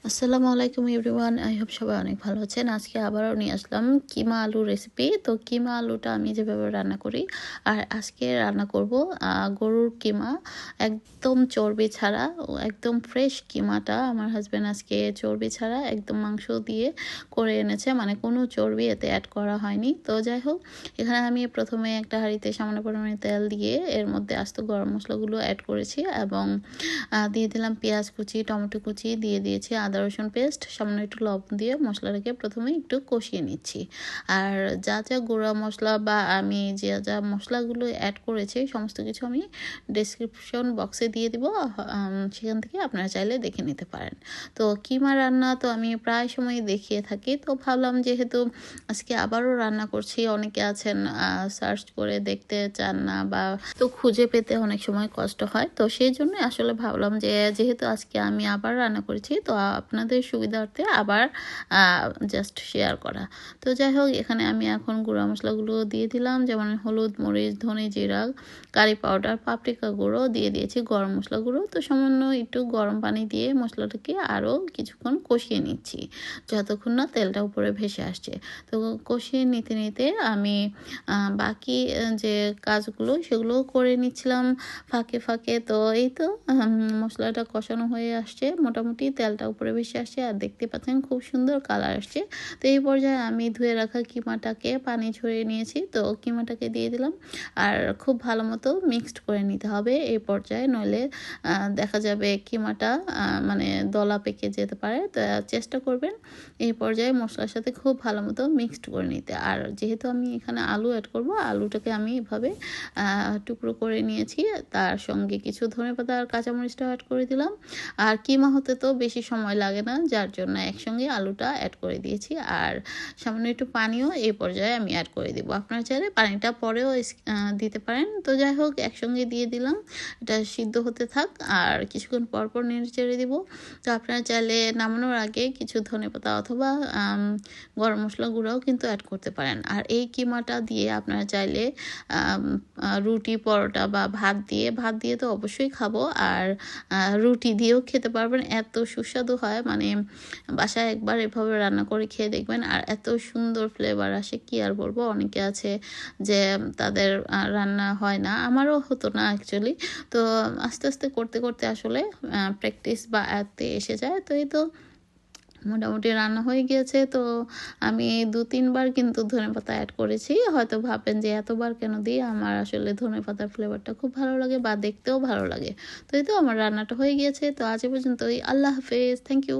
আসসালামু আলাইকুম everyone, I hope সবাই অনেক ভালো আছেন। আজকে আবারও নিয়ে আসলাম কিমা আলু রেসিপি। তো কিমা আলুটা আমি যেভাবে রান্না করি, আর আজকে রান্না করব গরুর কিমা, একদম চর্বি ছাড়া। একদম ফ্রেশ কিমাটা আমার হাজব্যান্ড আজকে চর্বি ছাড়া একদম মাংস দিয়ে করে এনেছে, মানে কোনো চর্বি এতে অ্যাড করা হয়নি। তো যাই হোক, এখানে আমি প্রথমে একটা হাঁড়িতে সামান্য পরিমাণে তেল দিয়ে এর মধ্যে আস্ত গরম মশলাগুলো অ্যাড করেছি এবং দিয়ে দিলাম পেঁয়াজ কুচি, টমেটো কুচি, দিয়ে দিয়েছি আদা রসুন পেস্ট, সামান্য একটু লবণ দিয়ে মশলাটাকে প্রথমে একটু কষিয়ে নিচ্ছি। আর যা যা গুঁড়া মশলা বা আমি যা যা মশলাগুলো অ্যাড করেছি সমস্ত কিছু আমি ডেসক্রিপশন বক্সে দিয়ে দিব, সেখান থেকে আপনারা চাইলে দেখে নিতে পারেন। তো কিমা রান্না তো আমি প্রায় সময় দেখিয়ে থাকি, তো ভাবলাম যেহেতু আজকে আবারও রান্না করছি, অনেকে আছেন সার্চ করে দেখতে চান না বা তো খুঁজে পেতে অনেক সময় কষ্ট হয়, তো সেই জন্য আসলে ভাবলাম যে যেহেতু আজকে আমি আবার রান্না করেছি, তো আপনাদের সুবিধার্থে আবার জাস্ট শেয়ার করা। তো যাই হোক, এখানে আমি এখন গুঁড়া মশলাগুলো দিয়ে দিলাম, যেমন হলুদ, মরিচ, ধনে, জিরা, কারি পাউডার, পাপরিকা গুঁড়ো, দিয়ে দিয়েছি গরম মশলা গুঁড়ো। তো সামান্য একটু গরম পানি দিয়ে মশলাটাকে আরও কিছুক্ষণ কষিয়ে নিচ্ছি, যতক্ষণ না তেলটা উপরে ভেসে আসছে। তো কষিয়ে নিতে নিতে আমি বাকি যে কাজগুলো সেগুলো করে নিচ্ছিলাম ফাঁকে ফাঁকে। তো এই তো মশলাটা কষানো হয়ে আসছে, মোটামুটি তেলটা উপরে ভেসে আসছে, আর দেখতে পাচ্ছেন খুব সুন্দর কালার আসছে। তো এই পর্যায়ে আমি ধুয়ে রাখা কিমাটাকে পানি ঝরিয়ে নিয়েছি, তো কিমাটাকে দিয়ে দিলাম, আর খুব ভালো মতো মিক্সড করে নিতে হবে এই পর্যায়ে, নইলে দেখা যাবে কিমাটা মানে দলা পেকে যেতে পারে। তো চেষ্টা করবেন এই পর্যায়ে মশলার সাথে খুব ভালো মতো মিক্সড করে নিতে। আর যেহেতু আমি এখানে আলু অ্যাড করব, আলুটাকে আমি এভাবে টুকরো করে নিয়েছি, তার সঙ্গে কিছু ধনেপাতা আর কাঁচামরিচটাও অ্যাড করে দিলাম। আর কিমা হতে তো বেশি সময় লাগে না, যার জন্য একসঙ্গে আলুটা অ্যাড করে দিয়েছি, আর সামান্য একটু পানিও এই পর্যায়ে আমি অ্যাড করে দিব। আপনারা চাইলে পানিটা পরেও দিতে পারেন। তো যাই হোক, একসঙ্গে দিয়ে দিলাম, এটা সিদ্ধ হতে থাক, আর কিছুক্ষণ পর পর নেড়ে চেড়ে দিব। তো আপনারা চাইলে নামানোর আগে কিছু ধনেপাতা অথবা গরম মশলা গুঁড়াও কিন্তু অ্যাড করতে পারেন। আর এই কিমাটা দিয়ে আপনারা চাইলে রুটি, পরোটা বা ভাত দিয়ে তো অবশ্যই খাবো, আর রুটি দিয়েও খেতে পারবেন, এত সুস্বাদু হয়। মানে বাসায় একবার এভাবে রান্না করে খেয়ে দেখবেন, আর এত সুন্দর ফ্লেভার আসে, কি আর বলবো। অনেকে আছে যে তাদের রান্না হয় না, আমারও হতো না অ্যাকচুয়ালি। তো আস্তে আস্তে করতে করতে আসলে প্র্যাকটিস বা আয়ত্তে এসে যায়। তো এই তো মোটামুটি রান্না হয়ে গিয়েছে। তো আমি ২-৩ বার কিন্তু ধনেপাতা অ্যাড করেছি। হয়তো ভাববেন যে এতবার কেন দিই? আমার আসলে ধনেপাতার ফ্লেভারটা খুব ভালো লাগে বা দেখতেও ভালো লাগে। তো এই তো আমার রান্নাটা হয়ে গিয়েছে। তো আজ এ পর্যন্তই। আল্লাহ হাফেজ। Thank you.